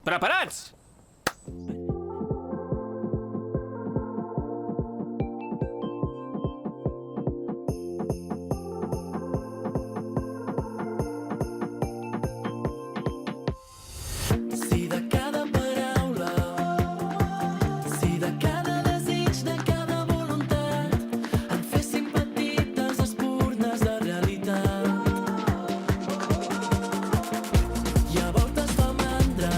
Preparats? Si de cada paraula, si de cada desig, de cada voluntat en féssim petites espurnes de realitat. I a voltes fa mandra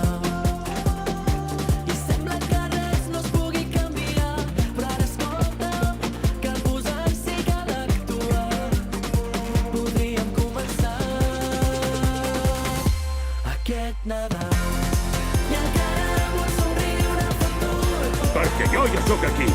i sembla que res no es pugui canviar, però ara escolta'm, cal posar-s'hi, cal actuar. Podríem començar aquest Nadal. I encara vull somriure al futur. Perquè jo ja sóc aquí.